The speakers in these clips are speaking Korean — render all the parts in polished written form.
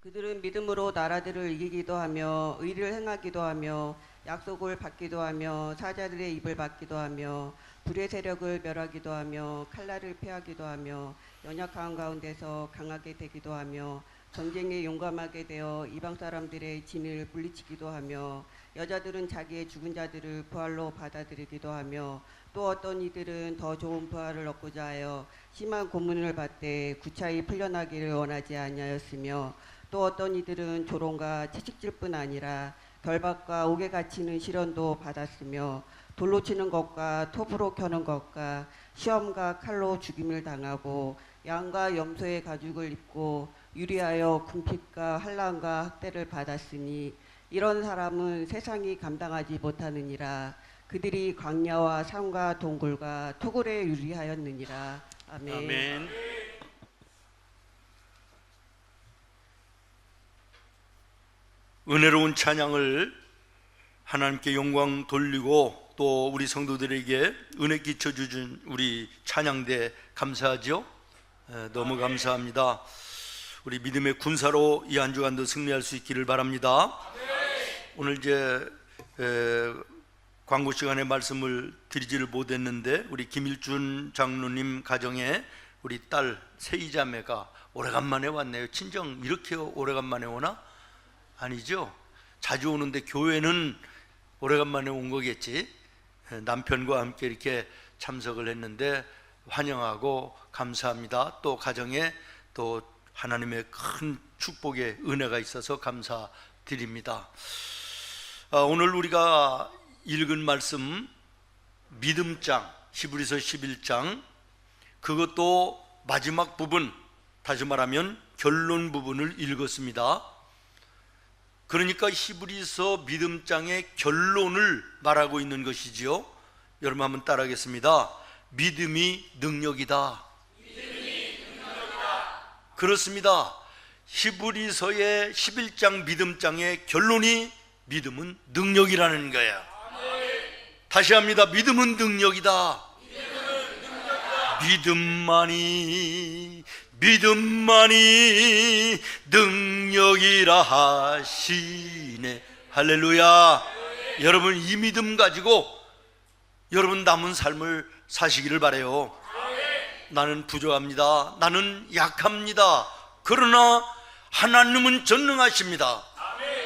그들은 믿음으로 나라들을 이기기도 하며 의를 행하기도 하며 약속을 받기도 하며 사자들의 입을 받기도 하며 불의 세력을 멸하기도 하며 칼날을 패하기도 하며 연약한 가운데서 강하게 되기도 하며 전쟁에 용감하게 되어 이방 사람들의 진을 물리치기도 하며 여자들은 자기의 죽은 자들을 부활로 받아들이기도 하며 또 어떤 이들은 더 좋은 부활을 얻고자 하여 심한 고문을 받되 구차히 풀려나기를 원하지 아니하였으며 또 어떤 이들은 조롱과 채찍질뿐 아니라 결박과 옥에 갇히는 시련도 받았으며 돌로 치는 것과 톱으로 켜는 것과 시험과 칼로 죽임을 당하고 양과 염소의 가죽을 입고 유리하여 궁핍과 환난과 학대를 받았으니 이런 사람은 세상이 감당하지 못하느니라. 그들이 광야와 산과 동굴과 토굴에 유리하였느니라. 아멘. 아멘. 은혜로운 찬양을 하나님께 영광 돌리고 또 우리 성도들에게 은혜 끼쳐 주신 우리 찬양대 감사하죠. 너무 감사합니다. 우리 믿음의 군사로 이 한 주간도 승리할 수 있기를 바랍니다. 오늘 이제 광고 시간에 말씀을 드리지를 못했는데 우리 김일준 장로님 가정에 우리 딸 세이자매가 오래간만에 왔네요. 친정 이렇게 오래간만에 오나? 아니죠. 자주 오는데 교회는 오래간만에 온 거겠지. 남편과 함께 이렇게 참석을 했는데 환영하고 감사합니다. 또 가정에 또 하나님의 큰 축복의 은혜가 있어서 감사드립니다. 오늘 우리가 읽은 말씀 믿음장 히브리서 11장, 그것도 마지막 부분, 다시 말하면 결론 부분을 읽었습니다. 그러니까 히브리서 믿음장의 결론을 말하고 있는 것이지요. 여러분 한번 따라하겠습니다. 믿음이 능력이다. 그렇습니다. 히브리서의 11장 믿음장의 결론이 믿음은 능력이라는 거야. 다시 합니다. 믿음은 능력이다. 믿음만이 능력이라 하시네. 할렐루야. 여러분 이 믿음 가지고 여러분 남은 삶을 사시기를 바라요. 나는 부족합니다. 나는 약합니다. 그러나 하나님은 전능하십니다.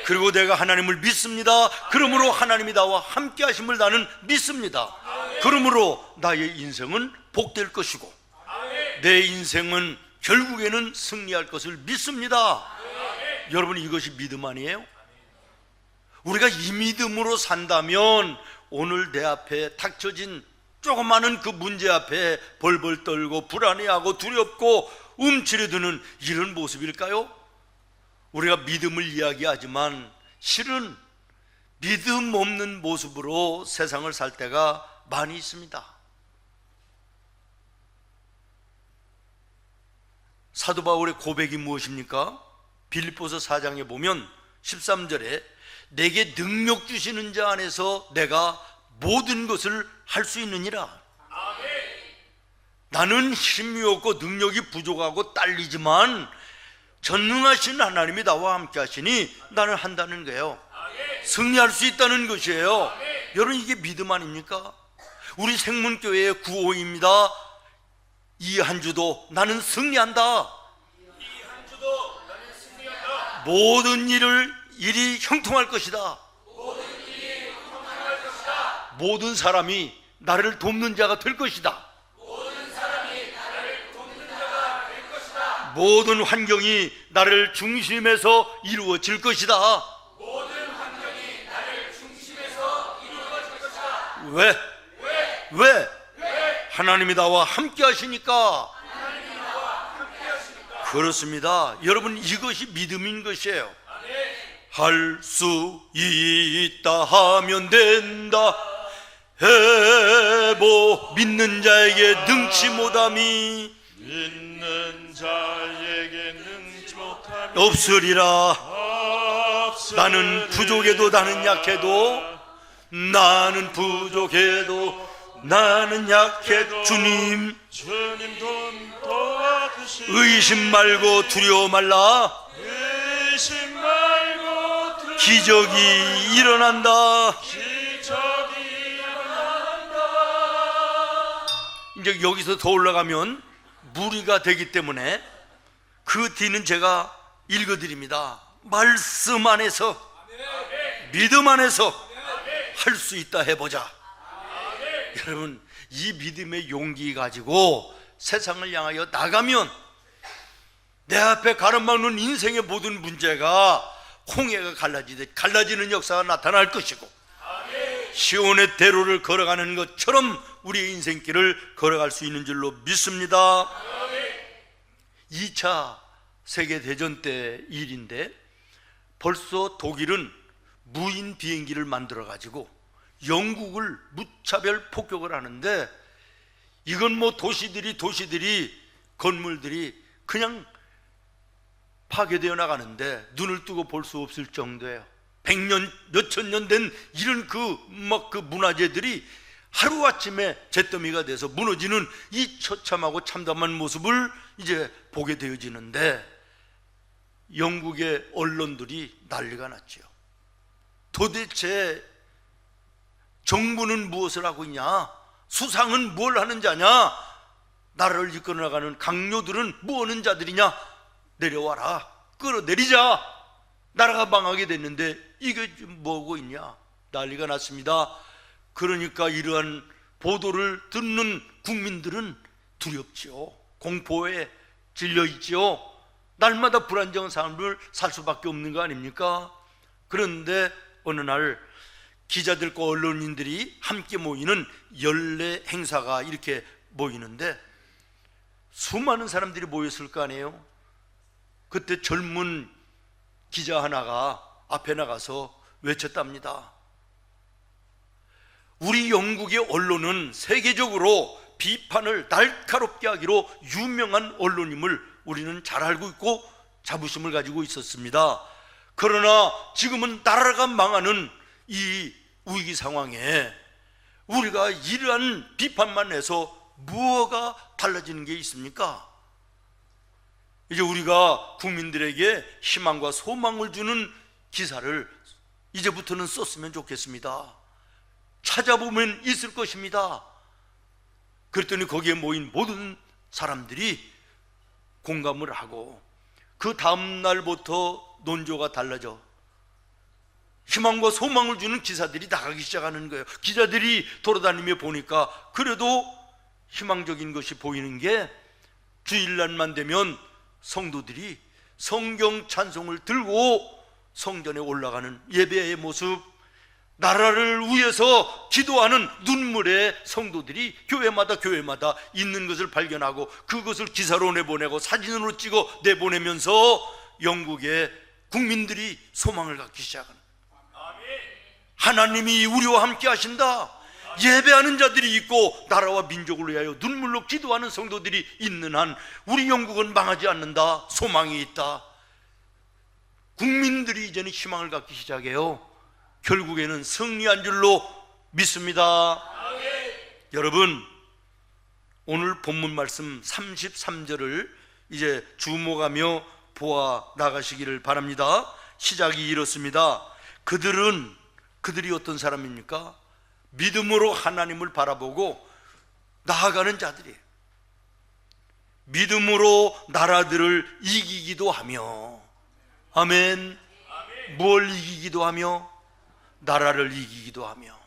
그리고 내가 하나님을 믿습니다. 그러므로 하나님이 나와 함께 하심을 나는 믿습니다. 그러므로 나의 인생은 복될 것이고 내 인생은 결국에는 승리할 것을 믿습니다. 여러분 이것이 믿음 아니에요? 우리가 이 믿음으로 산다면 오늘 내 앞에 닥쳐진 조그마한 그 문제 앞에 벌벌 떨고 불안해하고 두렵고 움츠려드는 이런 모습일까요? 우리가 믿음을 이야기하지만 실은 믿음 없는 모습으로 세상을 살 때가 많이 있습니다. 사도 바울의 고백이 무엇입니까? 빌립보서 4장에 보면 13절에 내게 능력 주시는 자 안에서 내가 모든 것을 할 수 있느니라. 나는 힘이 없고 능력이 부족하고 딸리지만 전능하신 하나님이 나와 함께 하시니 나는 한다는 거예요. 승리할 수 있다는 것이에요. 여러분 이게 믿음 아닙니까? 우리 생문교회의 구호입니다. 이 한 주도 나는 승리한다. 모든 일이 형통할 것이다. 모든 사람이 나를 돕는 자가 될 것이다. 모든 환경이 나를 중심에서 이루어질 것이다. 왜? 하나님이 나와 함께 하시니까. 그렇습니다. 여러분 이것이 믿음인 것이에요. 할 수 있다 하면 된다. 해보 믿는 자에게 능치 못함이 믿는 자에게 능치 못함이 없으리라. 나는 부족해도 나는 약해도 나는 부족해도 나는 약해. 주님 도와주시니 의심 말고 두려워 말라. 의심 말고 들으라. 기적이 일어난다. 기적이 일어난다. 이제 여기서 더 올라가면 무리가 되기 때문에 그 뒤는 제가 읽어드립니다. 말씀 안에서, 믿음 안에서 할 수 있다 해보자. 여러분, 이 믿음의 용기 가지고 세상을 향하여 나가면 내 앞에 가로막는 인생의 모든 문제가 홍해가 갈라지듯 갈라지는 역사가 나타날 것이고, 시온의 대로를 걸어가는 것처럼 우리의 인생길을 걸어갈 수 있는 줄로 믿습니다. 2차 세계대전 때 일인데 벌써 독일은 무인 비행기를 만들어 가지고 영국을 무차별 폭격을 하는데, 이건 뭐 도시들이 건물들이 그냥 파괴되어 나가는데 눈을 뜨고 볼 수 없을 정도예요. 100년 몇천 년 된 이런 그 문화재들이 하루아침에 잿더미가 돼서 무너지는 이 처참하고 참담한 모습을 이제 보게 되어지는데, 영국의 언론들이 난리가 났죠. 도대체 정부는 무엇을 하고 있냐? 수상은 뭘 하는 자냐? 나라를 이끌어 나가는 강요들은 뭐 하는 자들이냐? 내려와라, 끌어내리자. 나라가 망하게 됐는데 이게 뭐고 있냐? 난리가 났습니다. 그러니까 이러한 보도를 듣는 국민들은 두렵지요. 공포에 질려있지요. 날마다 불안정한 삶을 살 수밖에 없는 거 아닙니까? 그런데 어느 날 기자들과 언론인들이 함께 모이는 연례 행사가 이렇게 모이는데 수많은 사람들이 모였을 거 아니에요. 그때 젊은 기자 하나가 앞에 나가서 외쳤답니다. 우리 영국의 언론은 세계적으로 비판을 날카롭게 하기로 유명한 언론임을 우리는 잘 알고 있고 자부심을 가지고 있었습니다. 그러나 지금은 나라가 망하는 이 위기 상황에 우리가 이러한 비판만 해서 무엇가 달라지는 게 있습니까? 이제 우리가 국민들에게 희망과 소망을 주는 기사를 이제부터는 썼으면 좋겠습니다. 찾아보면 있을 것입니다. 그랬더니 거기에 모인 모든 사람들이 공감을 하고 그 다음 날부터 논조가 달라져 희망과 소망을 주는 기사들이 나가기 시작하는 거예요. 기자들이 돌아다니며 보니까 그래도 희망적인 것이 보이는 게, 주일날만 되면 성도들이 성경 찬송을 들고 성전에 올라가는 예배의 모습, 나라를 위해서 기도하는 눈물의 성도들이 교회마다 있는 것을 발견하고 그것을 기사로 내보내고 사진으로 찍어 내보내면서 영국의 국민들이 소망을 갖기 시작하는, 하나님이 우리와 함께 하신다, 예배하는 자들이 있고 나라와 민족을 위하여 눈물로 기도하는 성도들이 있는 한 우리 영국은 망하지 않는다, 소망이 있다. 국민들이 이제는 희망을 갖기 시작해요. 결국에는 승리한 줄로 믿습니다. 여러분, 오늘 본문 말씀 33절을 이제 주목하며 보아 나가시기를 바랍니다. 시작이 이렇습니다. 그들이 어떤 사람입니까? 믿음으로 하나님을 바라보고 나아가는 자들이에요. 믿음으로 나라들을 이기기도 하며, 아멘. 뭘 이기기도 하며? 나라를 이기기도 하며.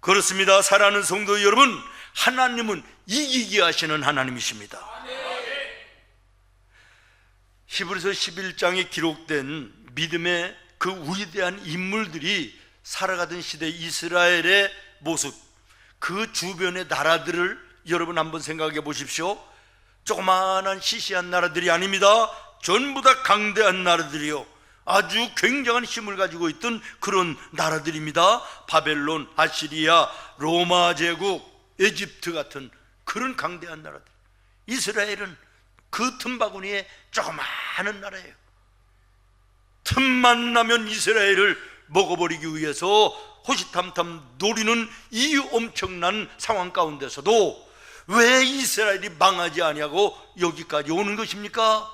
그렇습니다. 사랑하는 성도 여러분, 하나님은 이기게 하시는 하나님이십니다. 히브리서 11장에 기록된 믿음의 그 위대한 인물들이 살아가던 시대 이스라엘의 모습, 그 주변의 나라들을 여러분 한번 생각해 보십시오. 조그마한 시시한 나라들이 아닙니다. 전부 다 강대한 나라들이요, 아주 굉장한 힘을 가지고 있던 그런 나라들입니다. 바벨론, 아시리아, 로마 제국, 에집트 같은 그런 강대한 나라들. 이스라엘은 그 틈바구니에 조그마한 나라예요. 틈만 나면 이스라엘을 먹어버리기 위해서 호시탐탐 노리는 이 엄청난 상황 가운데서도 왜 이스라엘이 망하지 아니하고 여기까지 오는 것입니까?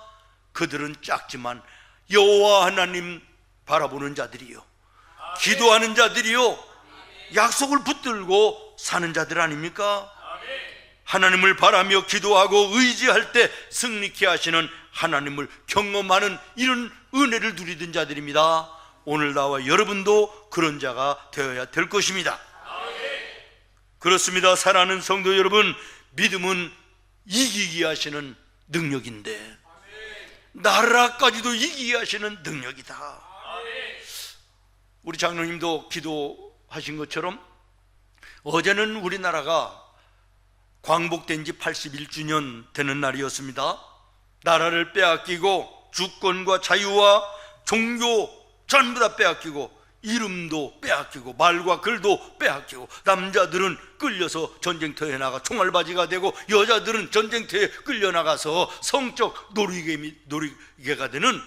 그들은 작지만 여호와 하나님 바라보는 자들이요, 기도하는 자들이요, 약속을 붙들고 사는 자들 아닙니까? 하나님을 바라며 기도하고 의지할 때 승리케 하시는 하나님을 경험하는 이런 은혜를 누리던 자들입니다. 오늘 나와 여러분도 그런 자가 되어야 될 것입니다. 그렇습니다. 사랑하는 성도 여러분, 믿음은 이기게 하시는 능력인데 나라까지도 이기게 하시는 능력이다. 우리 장로님도 기도하신 것처럼 어제는 우리나라가 광복된 지 81주년 되는 날이었습니다. 나라를 빼앗기고 주권과 자유와 종교 전부 다 빼앗기고 이름도 빼앗기고 말과 글도 빼앗기고 남자들은 끌려서 전쟁터에 나가 총알바지가 되고 여자들은 전쟁터에 끌려나가서 성적 놀이개가 되는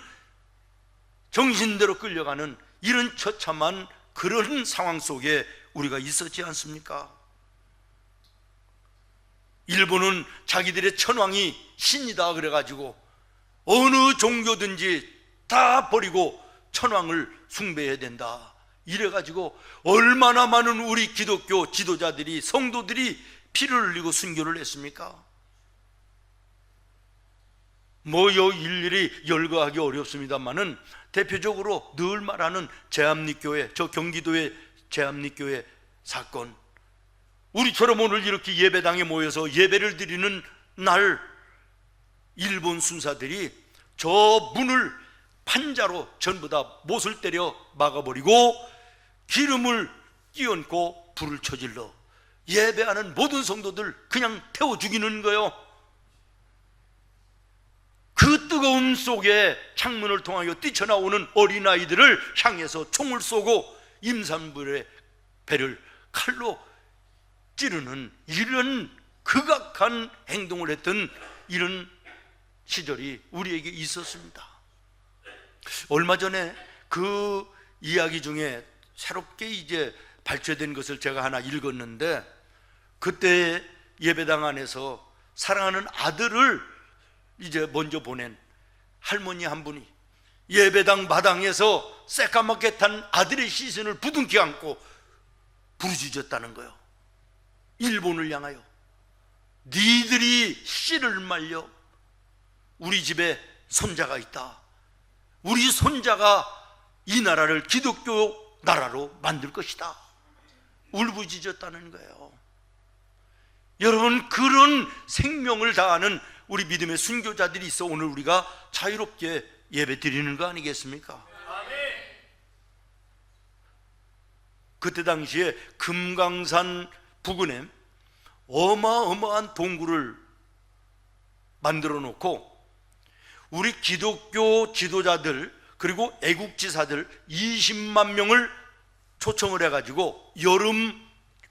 정신대로 끌려가는 이런 처참한 그런 상황 속에 우리가 있었지 않습니까? 일본은 자기들의 천황이 신이다 그래가지고 어느 종교든지 다 버리고 천황을 숭배해야 된다 이래가지고 얼마나 많은 우리 기독교 지도자들이, 성도들이 피를 흘리고 순교를 했습니까? 일일이 열거하기 어렵습니다만은 대표적으로 늘 말하는 제암리교회, 저 경기도의 제암리교회 사건, 우리처럼 오늘 이렇게 예배당에 모여서 예배를 드리는 날 일본 순사들이 저 문을 판자로 전부 다 못을 때려 막아버리고 기름을 끼얹고 불을 쳐질러 예배하는 모든 성도들 그냥 태워 죽이는 거예요. 그 뜨거움 속에 창문을 통하여 뛰쳐나오는 어린아이들을 향해서 총을 쏘고 임산부의 배를 칼로 찌르는 이런 극악한 행동을 했던 이런 시절이 우리에게 있었습니다. 얼마 전에 그 이야기 중에 새롭게 이제 발췌된 것을 제가 하나 읽었는데, 그때 예배당 안에서 사랑하는 아들을 이제 먼저 보낸 할머니 한 분이 예배당 마당에서 새까맣게 탄 아들의 시선을 부둥켜 안고 부르짖었다는 거예요. 일본을 향하여 니들이 씨를 말려 우리 집에 손자가 있다. 우리 손자가 이 나라를 기독교 나라로 만들 것이다. 울부짖었다는 거예요. 여러분, 그런 생명을 다하는 우리 믿음의 순교자들이 있어 오늘 우리가 자유롭게 예배 드리는 거 아니겠습니까? 그때 당시에 금강산 부근에 어마어마한 동굴을 만들어 놓고 우리 기독교 지도자들 그리고 애국지사들 20만 명을 초청을 해가지고 여름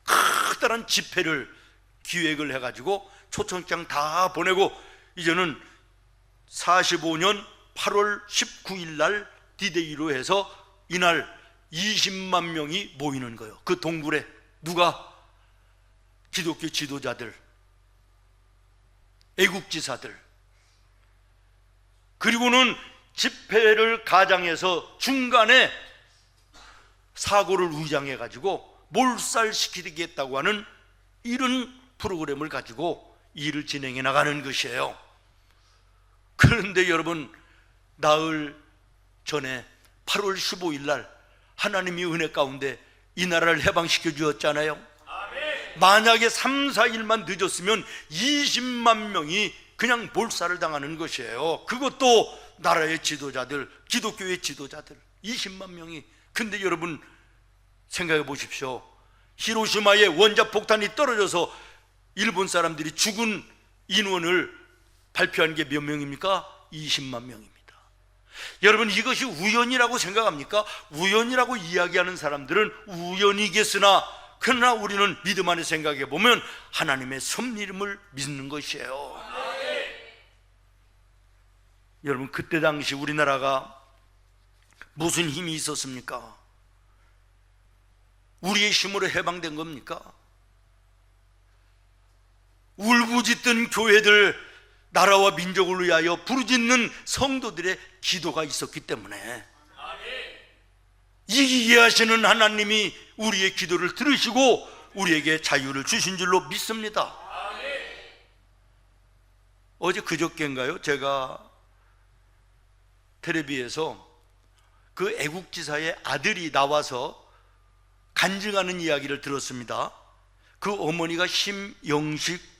커다란 집회를 기획을 해가지고 초청장 다 보내고 이제는 45년 8월 19일 날 디데이로 해서 이날 20만 명이 모이는 거예요. 그 동굴에 누가? 기독교 지도자들, 애국지사들, 그리고는 집회를 가장해서 중간에 사고를 위장해 가지고 몰살시키겠다고 하는 이런 프로그램을 가지고 일을 진행해 나가는 것이에요. 그런데 여러분, 나흘 전에 8월 15일 날 하나님이 은혜 가운데 이 나라를 해방시켜 주었잖아요. 만약에 3, 4일만 늦었으면 20만 명이 그냥 몰살을 당하는 것이에요. 그것도 나라의 지도자들, 기독교의 지도자들 20만 명이. 근데 여러분 생각해 보십시오. 히로시마에 원자폭탄이 떨어져서 일본 사람들이 죽은 인원을 발표한 게 몇 명입니까? 20만 명입니다. 여러분, 이것이 우연이라고 생각합니까? 우연이라고 이야기하는 사람들은 우연이겠으나 그러나 우리는 믿음 안에 생각해 보면 하나님의 섭리임을 믿는 것이에요. 여러분, 그때 당시 우리나라가 무슨 힘이 있었습니까? 우리의 힘으로 해방된 겁니까? 울부짖던 교회들 나라와 민족을 위하여 부르짖는 성도들의 기도가 있었기 때문에 이해하시는 하나님이 우리의 기도를 들으시고 우리에게 자유를 주신 줄로 믿습니다. 어제 그저께인가요? 제가 텔레비에서 그 애국지사의 아들이 나와서 간증하는 이야기를 들었습니다. 그 어머니가 심영식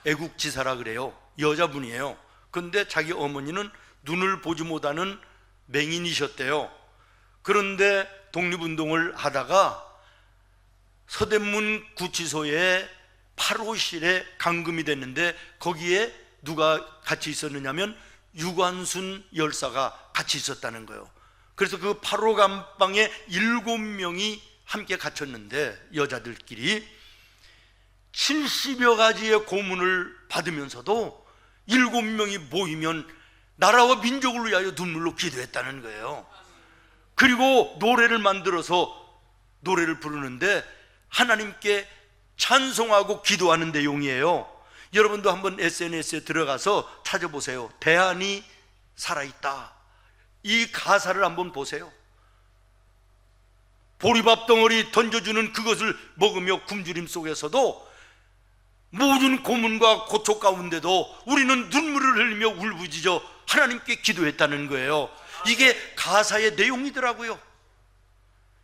애국지사라 그래요. 여자분이에요. 그런데 자기 어머니는 눈을 보지 못하는 맹인이셨대요. 그런데 독립운동을 하다가 서대문 구치소에 8호실에 감금이 됐는데 거기에 누가 같이 있었느냐면 유관순 열사가 같이 있었다는 거예요. 그래서 그 8호 감방에 7명이 함께 갇혔는데 여자들끼리 70여 가지의 고문을 받으면서도 7명이 모이면 나라와 민족을 위하여 눈물로 기도했다는 거예요. 그리고 노래를 만들어서 노래를 부르는데 하나님께 찬송하고 기도하는 내용이에요. 여러분도 한번 SNS에 들어가서 찾아보세요. 대안이 살아있다. 이 가사를 한번 보세요. 보리밥 덩어리 던져주는 그것을 먹으며 굶주림 속에서도 모든 고문과 고통 가운데도 우리는 눈물을 흘리며 울부짖어 하나님께 기도했다는 거예요. 이게 가사의 내용이더라고요.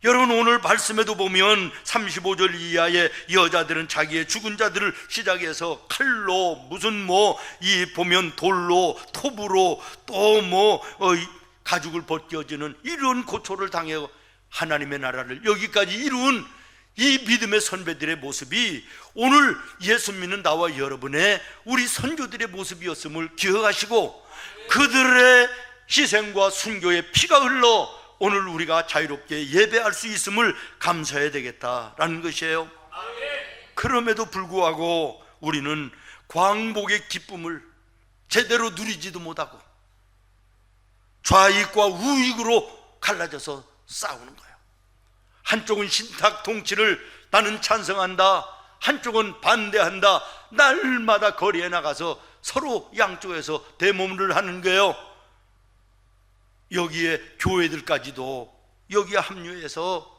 여러분, 오늘 말씀에도 보면 35절 이하의 여자들은 자기의 죽은 자들을 시작해서 칼로 무슨 이 보면 돌로 톱으로 또 가죽을 벗겨지는 이런 고초를 당해 하나님의 나라를 여기까지 이룬 이 믿음의 선배들의 모습이 오늘 예수 믿는 나와 여러분의 우리 선조들의 모습이었음을 기억하시고 그들의 희생과 순교의 피가 흘러 오늘 우리가 자유롭게 예배할 수 있음을 감사해야 되겠다라는 것이에요. 그럼에도 불구하고 우리는 광복의 기쁨을 제대로 누리지도 못하고 좌익과 우익으로 갈라져서 싸우는 거예요. 한쪽은 신탁 통치를 나는 찬성한다, 한쪽은 반대한다. 날마다 거리에 나가서 서로 양쪽에서 대모를 하는 거예요. 여기에 교회들까지도 여기에 합류해서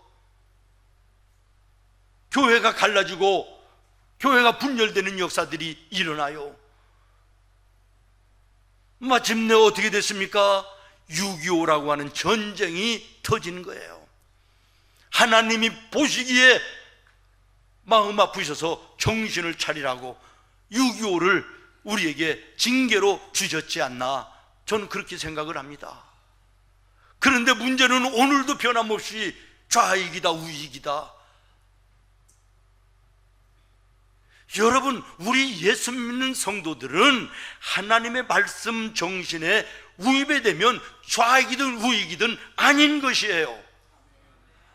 교회가 갈라지고 교회가 분열되는 역사들이 일어나요. 마침내 어떻게 됐습니까? 6.25라고 하는 전쟁이 터지는 거예요. 하나님이 보시기에 마음 아프셔서 정신을 차리라고 6.25를 우리에게 징계로 주셨지 않나, 저는 그렇게 생각을 합니다. 그런데 문제는 오늘도 변함없이 좌익이다 우익이다. 여러분, 우리 예수 믿는 성도들은 하나님의 말씀 정신에 위배되면 좌익이든 우익이든 아닌 것이에요.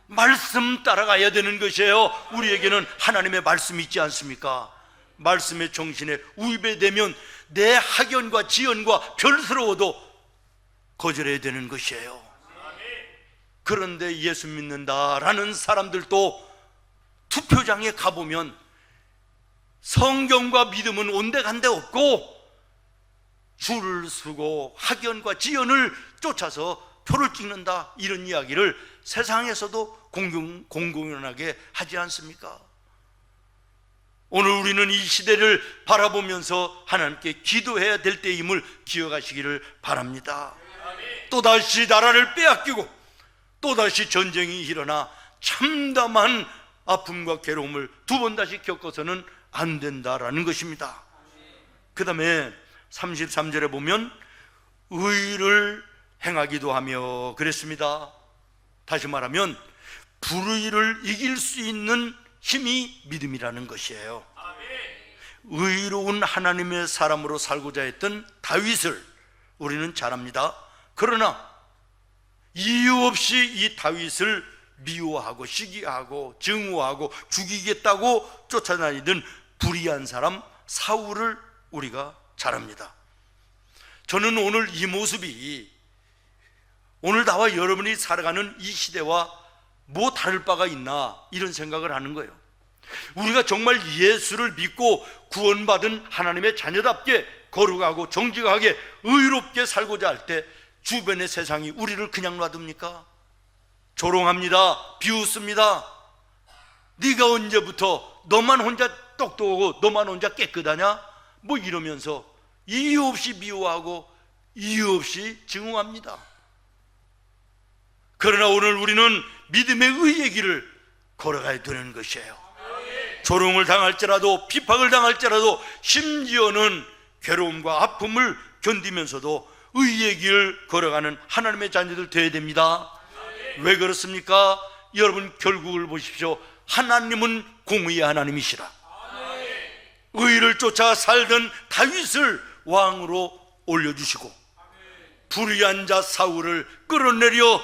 말씀 따라가야 되는 것이에요. 우리에게는 하나님의 말씀이 있지 않습니까? 말씀의 정신에 위배되면 내 학연과 지연과 별스러워도 거절해야 되는 것이에요. 그런데 예수 믿는다라는 사람들도 투표장에 가보면 성경과 믿음은 온데간데 없고 줄을 서고 학연과 지연을 쫓아서 표를 찍는다, 이런 이야기를 세상에서도 공공연하게 하지 않습니까? 오늘 우리는 이 시대를 바라보면서 하나님께 기도해야 될 때임을 기억하시기를 바랍니다. 또다시 나라를 빼앗기고 또다시 전쟁이 일어나 참담한 아픔과 괴로움을 두 번 다시 겪어서는 안 된다라는 것입니다. 그 다음에 33절에 보면 의를 행하기도 하며 그랬습니다. 다시 말하면 불의를 이길 수 있는 힘이 믿음이라는 것이에요. 의로운 하나님의 사람으로 살고자 했던 다윗을 우리는 잘 압니다. 그러나 이유 없이 이 다윗을 미워하고 시기하고 증오하고 죽이겠다고 쫓아다니던 불의한 사람 사울을 우리가 잘 압니다. 저는 오늘 이 모습이 오늘 나와 여러분이 살아가는 이 시대와 뭐 다를 바가 있나, 이런 생각을 하는 거예요. 우리가 정말 예수를 믿고 구원받은 하나님의 자녀답게 거룩하고 정직하게 의롭게 살고자 할 때 주변의 세상이 우리를 그냥 놔둡니까? 조롱합니다. 비웃습니다. 네가 언제부터 너만 혼자 똑똑하고 너만 혼자 깨끗하냐? 뭐 이러면서 이유 없이 미워하고 이유 없이 증오합니다. 그러나 오늘 우리는 믿음의 의의 길을 걸어가야 되는 것이에요. 조롱을 당할지라도 비박을 당할지라도 심지어는 괴로움과 아픔을 견디면서도 의의 길을 걸어가는 하나님의 자녀들 되어야 됩니다. 왜 그렇습니까? 여러분 결국을 보십시오. 하나님은 공의의 하나님이시라. 의를 쫓아 살던 다윗을 왕으로 올려주시고 불의한 자 사울을 끌어내려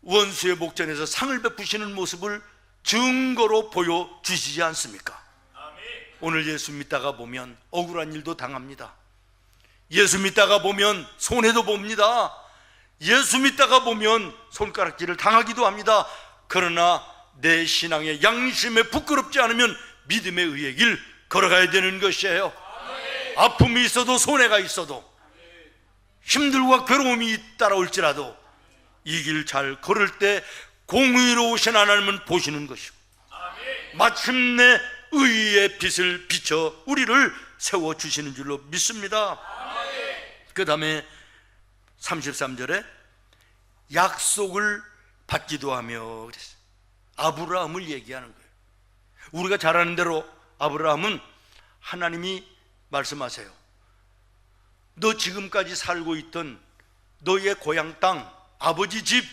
원수의 목전에서 상을 베푸시는 모습을 증거로 보여주시지 않습니까? 오늘 예수 믿다가 보면 억울한 일도 당합니다. 예수 믿다가 보면 손해도 봅니다. 예수 믿다가 보면 손가락질을 당하기도 합니다. 그러나 내 신앙의 양심에 부끄럽지 않으면 믿음의 의의 길 걸어가야 되는 것이에요. 아픔이 있어도 손해가 있어도 힘들고 괴로움이 따라올지라도 이 길 잘 걸을 때 공의로우신 하나님은 보시는 것이고 마침내 의의 빛을 비춰 우리를 세워주시는 줄로 믿습니다. 그 다음에 33절에 약속을 받기도 하며 그랬어요. 아브라함을 얘기하는 거예요. 우리가 잘 아는 대로 아브라함은 하나님이 말씀하세요. 너 지금까지 살고 있던 너의 고향 땅, 아버지 집,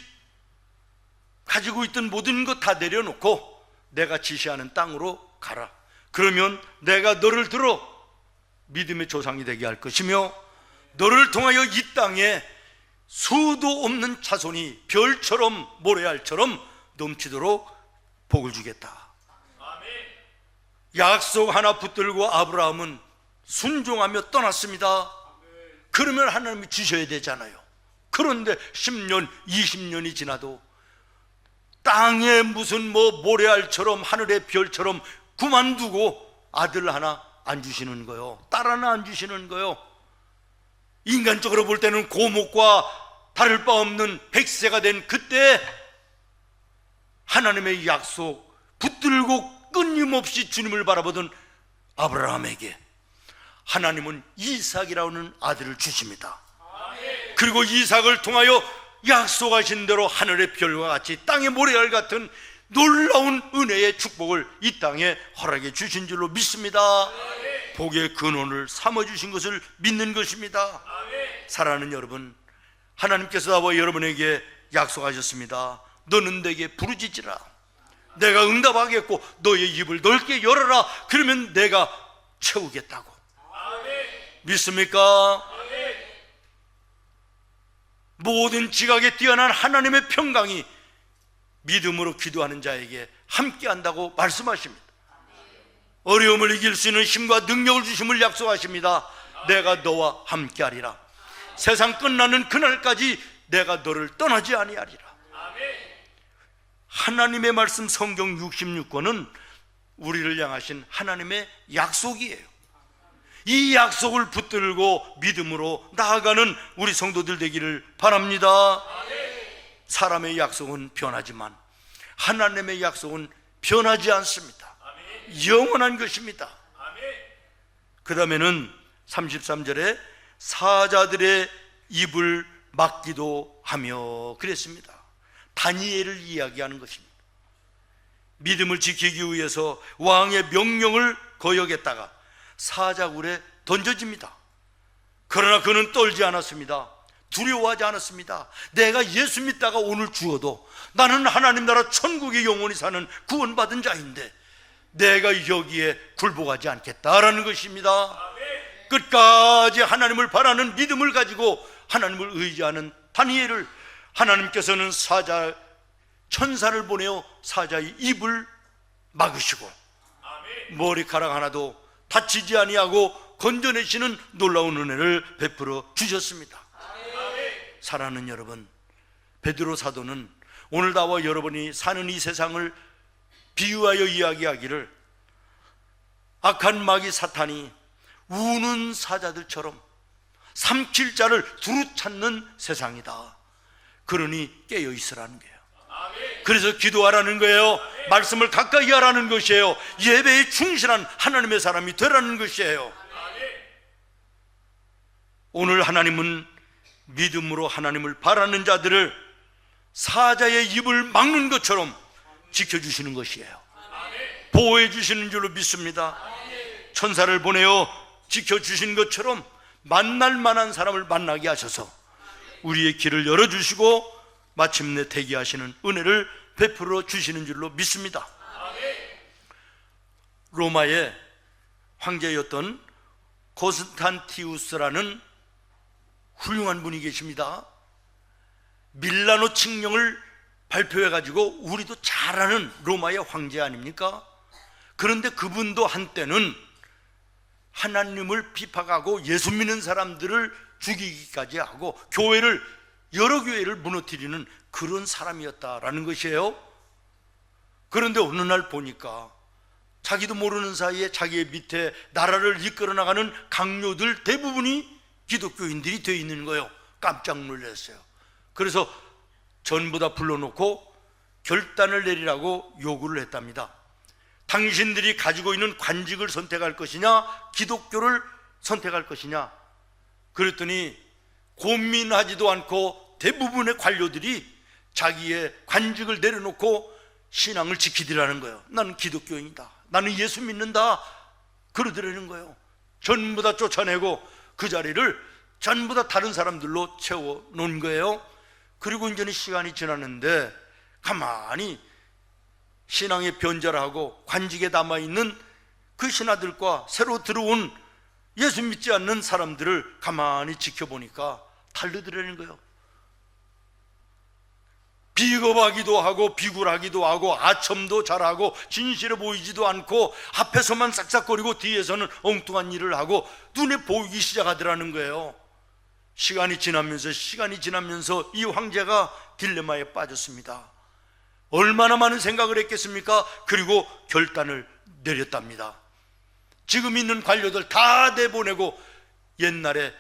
가지고 있던 모든 것 다 내려놓고 내가 지시하는 땅으로 가라. 그러면 내가 너를 들어 믿음의 조상이 되게 할 것이며 너를 통하여 이 땅에 수도 없는 자손이 별처럼 모래알처럼 넘치도록 복을 주겠다. 약속 하나 붙들고 아브라함은 순종하며 떠났습니다. 그러면 하나님이 주셔야 되잖아요. 그런데 10년, 20년이 지나도 땅에 무슨 모래알처럼 하늘의 별처럼 그만두고 아들 하나 안 주시는 거요. 딸 하나 안 주시는 거요. 인간적으로 볼 때는 고목과 다를 바 없는 백세가 된 그때 하나님의 약속 붙들고 끊임없이 주님을 바라보던 아브라함에게 하나님은 이삭이라는 아들을 주십니다. 그리고 이삭을 통하여 약속하신 대로 하늘의 별과 같이 땅의 모래알 같은 놀라운 은혜의 축복을 이 땅에 허락해 주신 줄로 믿습니다. 복의 근원을 삼아주신 것을 믿는 것입니다. 사랑하는 여러분, 하나님께서 나와 여러분에게 약속하셨습니다. 너는 내게 부르짖으라. 내가 응답하겠고 너의 입을 넓게 열어라. 그러면 내가 채우겠다고. 믿습니까? 모든 지각에 뛰어난 하나님의 평강이 믿음으로 기도하는 자에게 함께한다고 말씀하십니다. 어려움을 이길 수 있는 힘과 능력을 주심을 약속하십니다. 내가 너와 함께하리라. 세상 끝나는 그날까지 내가 너를 떠나지 아니하리라. 하나님의 말씀 성경 66권은 우리를 향하신 하나님의 약속이에요. 이 약속을 붙들고 믿음으로 나아가는 우리 성도들 되기를 바랍니다. 사람의 약속은 변하지만 하나님의 약속은 변하지 않습니다. 영원한 것입니다. 그 다음에는 33절에 사자들의 입을 막기도 하며 그랬습니다. 다니엘을 이야기하는 것입니다. 믿음을 지키기 위해서 왕의 명령을 거역했다가 사자굴에 던져집니다. 그러나 그는 떨지 않았습니다. 두려워하지 않았습니다. 내가 예수 믿다가 오늘 죽어도 나는 하나님 나라 천국에 영원히 사는 구원받은 자인데 내가 여기에 굴복하지 않겠다라는 것입니다. 끝까지 하나님을 바라는 믿음을 가지고 하나님을 의지하는 다니엘을 하나님께서는 사자 천사를 보내어 사자의 입을 막으시고 머리카락 하나도 다치지 아니하고 건져내시는 놀라운 은혜를 베풀어 주셨습니다. 사랑하는 여러분, 베드로 사도는 오늘 나와 여러분이 사는 이 세상을 비유하여 이야기하기를 악한 마귀 사탄이 우는 사자들처럼 삼킬 자를 두루 찾는 세상이다. 그러니 깨어 있으라는 거예요. 그래서 기도하라는 거예요. 말씀을 가까이 하라는 것이에요. 예배에 충실한 하나님의 사람이 되라는 것이에요. 오늘 하나님은 믿음으로 하나님을 바라는 자들을 사자의 입을 막는 것처럼 지켜주시는 것이에요. 보호해 주시는 줄로 믿습니다. 천사를 보내어 지켜주신 것처럼 만날 만한 사람을 만나게 하셔서 우리의 길을 열어주시고 마침내 대기하시는 은혜를 베풀어 주시는 줄로 믿습니다. 로마의 황제였던 콘스탄티우스라는 훌륭한 분이 계십니다. 밀라노 칙령을 발표해 가지고 우리도 잘 아는 로마의 황제 아닙니까? 그런데 그분도 한때는 하나님을 비판하고 예수 믿는 사람들을 죽이기까지 하고 여러 교회를 무너뜨리는 그런 사람이었다라는 것이에요. 그런데 어느 날 보니까 자기도 모르는 사이에 자기의 밑에 나라를 이끌어 나가는 강요들 대부분이 기독교인들이 되어 있는 거예요. 깜짝 놀랐어요. 그래서 전부 다 불러놓고 결단을 내리라고 요구를 했답니다. 당신들이 가지고 있는 관직을 선택할 것이냐, 기독교를 선택할 것이냐. 그랬더니 고민하지도 않고 대부분의 관료들이 자기의 관직을 내려놓고 신앙을 지키더라는 거예요. 나는 기독교인이다, 나는 예수 믿는다, 그러더라는 거예요. 전부 다 쫓아내고 그 자리를 전부 다 다른 사람들로 채워놓은 거예요. 그리고 이제는 시간이 지났는데 가만히 신앙의 변절을 하고 관직에 남아있는 그 신하들과 새로 들어온 예수 믿지 않는 사람들을 가만히 지켜보니까 다르더라는 거예요. 비겁하기도 하고 비굴하기도 하고 아첨도 잘하고 진실해 보이지도 않고 앞에서만 싹싹거리고 뒤에서는 엉뚱한 일을 하고 눈에 보이기 시작하더라는 거예요. 시간이 지나면서 이 황제가 딜레마에 빠졌습니다. 얼마나 많은 생각을 했겠습니까? 그리고 결단을 내렸답니다. 지금 있는 관료들 다 내보내고 옛날에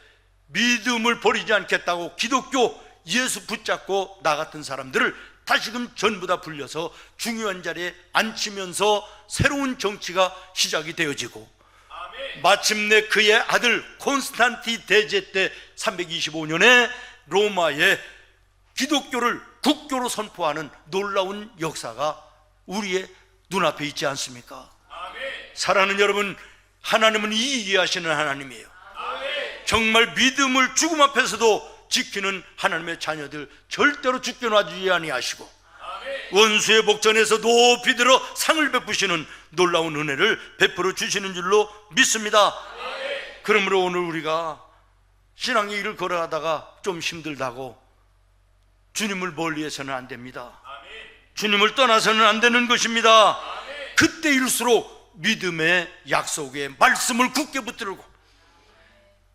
믿음을 버리지 않겠다고 기독교 예수 붙잡고 나 같은 사람들을 다시금 전부 다 불려서 중요한 자리에 앉히면서 새로운 정치가 시작이 되어지고, 마침내 그의 아들 콘스탄티 대제 때 325년에 로마에 기독교를 국교로 선포하는 놀라운 역사가 우리의 눈앞에 있지 않습니까? 사랑하는 여러분, 하나님은 이해하시는 하나님이에요. 정말 믿음을 죽음 앞에서도 지키는 하나님의 자녀들 절대로 죽게 놔주지 아니하시고 원수의 복전에서 높이 들어 상을 베푸시는 놀라운 은혜를 베풀어 주시는 줄로 믿습니다. 그러므로 오늘 우리가 신앙의 일을 걸어가다가 좀 힘들다고 주님을 멀리해서는 안 됩니다. 주님을 떠나서는 안 되는 것입니다. 그때일수록 믿음의 약속의 말씀을 굳게 붙들고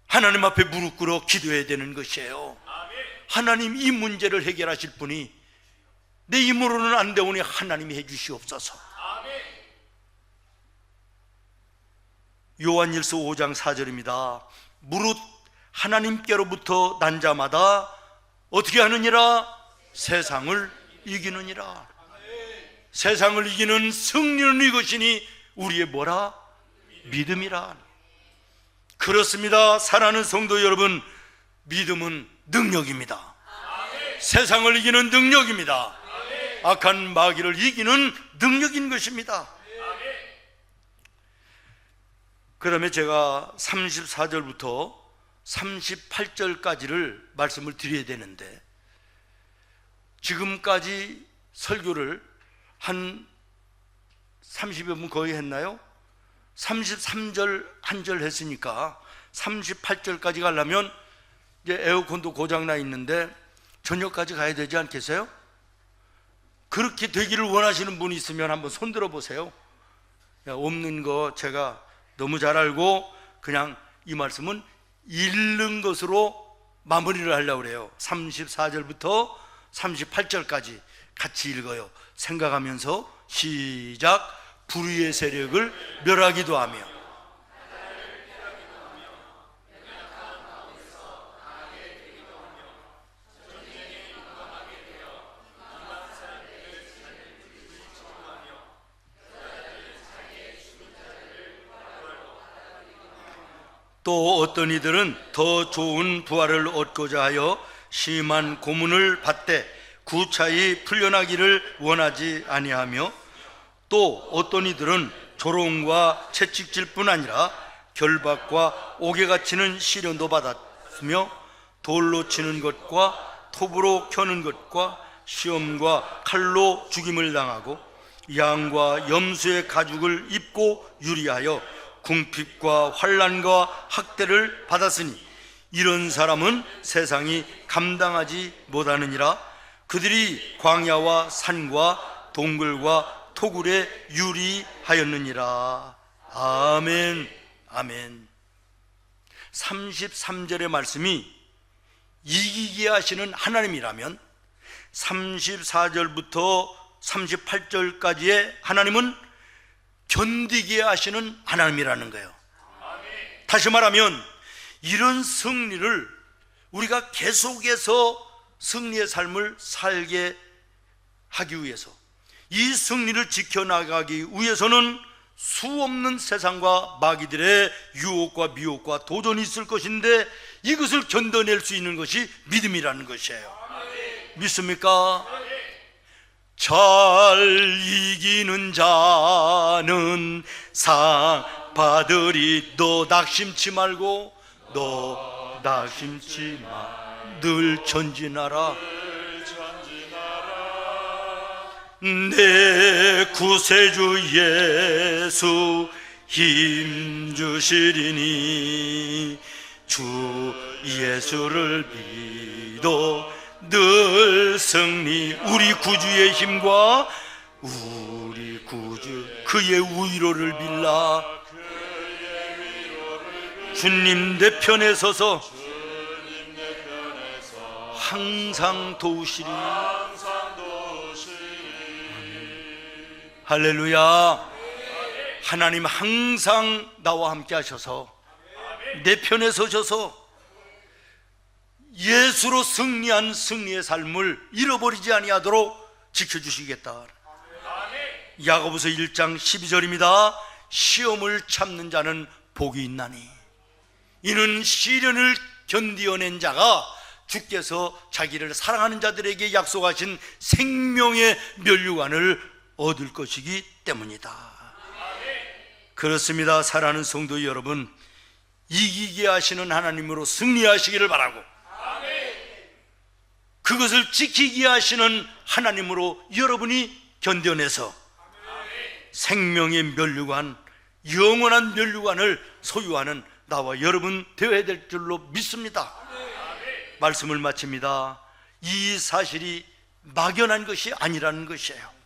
하나님 앞에 무릎 꿇어 기도해야 되는 것이에요. 하나님, 이 문제를 해결하실 분이 내 힘으로는 안 되오니 하나님이 해주시옵소서. 요한일서 5장 4절입니다. 무릇 하나님께로부터 난 자마다 어떻게 하느니라? 세상을 이기느니라. 세상을 이기는 승리는 이것이니 우리의 뭐라? 믿음이라. 그렇습니다. 사랑하는 성도 여러분, 믿음은 능력입니다. 세상을 이기는 능력입니다. 악한 마귀를 이기는 능력인 것입니다. 그 다음에 제가 34절부터 38절까지를 말씀을 드려야 되는데, 지금까지 설교를 한 30여 분 거의 했나요? 33절 한 절 했으니까 38절까지 가려면 이제 에어컨도 고장나 있는데 저녁까지 가야 되지 않겠어요? 그렇게 되기를 원하시는 분이 있으면 한번 손 들어 보세요. 없는 거 제가 너무 잘 알고 그냥 이 말씀은 읽는 것으로 마무리를 하려고 그래요. 34절부터 38절까지 같이 읽어요. 생각하면서 시작. 불의의 세력을 멸하기도 하며. 또 어떤 이들은 더 좋은 부활을 얻고자 하여 심한 고문을 받되 구차히 풀려나기를 원하지 아니하며, 또 어떤 이들은 조롱과 채찍질 뿐 아니라 결박과 옥에 갇히는 시련도 받았으며, 돌로 치는 것과 톱으로 켜는 것과 시험과 칼로 죽임을 당하고 양과 염소의 가죽을 입고 유리하여 궁핍과 환난과 학대를 받았으니 이런 사람은 세상이 감당하지 못하느니라. 그들이 광야와 산과 동굴과 토굴에 유리하였느니라. 아멘. 아멘. 33절의 말씀이 이기게 하시는 하나님이라면 34절부터 38절까지의 하나님은 견디게 하시는 하나님이라는 거예요. 다시 말하면 이런 승리를 우리가 계속해서 승리의 삶을 살게 하기 위해서, 이 승리를 지켜나가기 위해서는 수없는 세상과 마귀들의 유혹과 미혹과 도전이 있을 것인데, 이것을 견뎌낼 수 있는 것이 믿음이라는 것이에요. 믿습니까? 잘 이기는 자는 상 받으리. 너 낙심치 말고, 너 낙심치 마. 늘 전진하라. 내 구세주 예수 힘 주시리니 주 예수를 믿어 늘 승리. 우리 구주의 힘과 우리 구주 그의 위로를 빌라. 주님 내 편에 서서 항상 도우시리. 할렐루야. 하나님 항상 나와 함께 하셔서 내 편에 서셔서 예수로 승리한 승리의 삶을 잃어버리지 아니하도록 지켜주시겠다. 야고보서 1장 12절입니다. 시험을 참는 자는 복이 있나니 이는 시련을 견디어낸 자가 주께서 자기를 사랑하는 자들에게 약속하신 생명의 면류관을 얻을 것이기 때문이다. 그렇습니다. 사랑하는 성도 여러분, 이기게 하시는 하나님으로 승리하시기를 바라고, 그것을 지키게 하시는 하나님으로 여러분이 견뎌내서 생명의 면류관, 영원한 면류관을 소유하는 나와 여러분 되어야 될 줄로 믿습니다. 말씀을 마칩니다. 이 사실이 막연한 것이 아니라는 것이에요.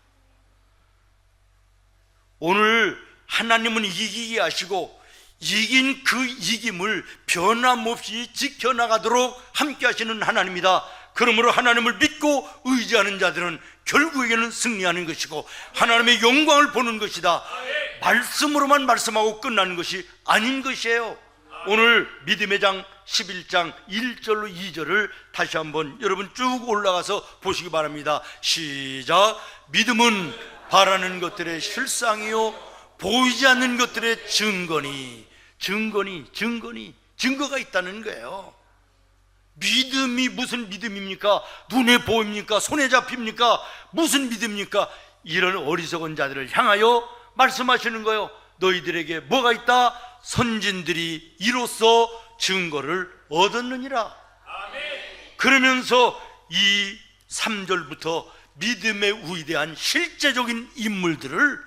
오늘 하나님은 이기게 하시고 이긴 그 이김을 변함없이 지켜나가도록 함께 하시는 하나님이다. 그러므로 하나님을 믿고 의지하는 자들은 결국에는 승리하는 것이고 하나님의 영광을 보는 것이다. 말씀으로만 말씀하고 끝나는 것이 아닌 것이에요. 오늘 믿음의 장 11장 1절로 2절을 다시 한번 여러분 쭉 올라가서 보시기 바랍니다. 시작. 믿음은 바라는 것들의 실상이요 보이지 않는 것들의 증거가 있다는 거예요. 믿음이 무슨 믿음입니까? 눈에 보입니까? 손에 잡힙니까? 무슨 믿음입니까? 이런 어리석은 자들을 향하여 말씀하시는 거예요. 너희들에게 뭐가 있다? 선진들이 이로써 증거를 얻었느니라. 그러면서 이 3절부터 믿음의 위대한 실제적인 인물들을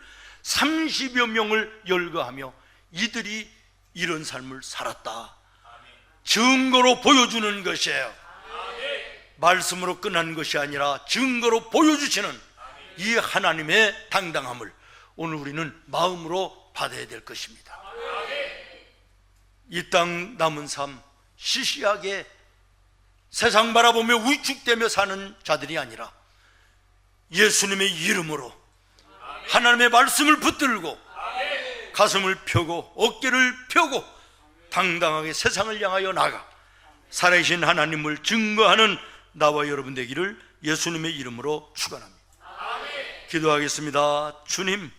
30여 명을 열거하며 이들이 이런 삶을 살았다. 증거로 보여주는 것이에요. 말씀으로 끝난 것이 아니라 증거로 보여주시는 이 하나님의 당당함을 오늘 우리는 마음으로 받아야 될 것입니다. 이 땅 남은 삶 시시하게 세상 바라보며 위축되며 사는 자들이 아니라 예수님의 이름으로 하나님의 말씀을 붙들고 가슴을 펴고 어깨를 펴고 당당하게 세상을 향하여 나가 살아계신 하나님을 증거하는 나와 여러분 되기를 예수님의 이름으로 축원합니다. 기도하겠습니다. 주님,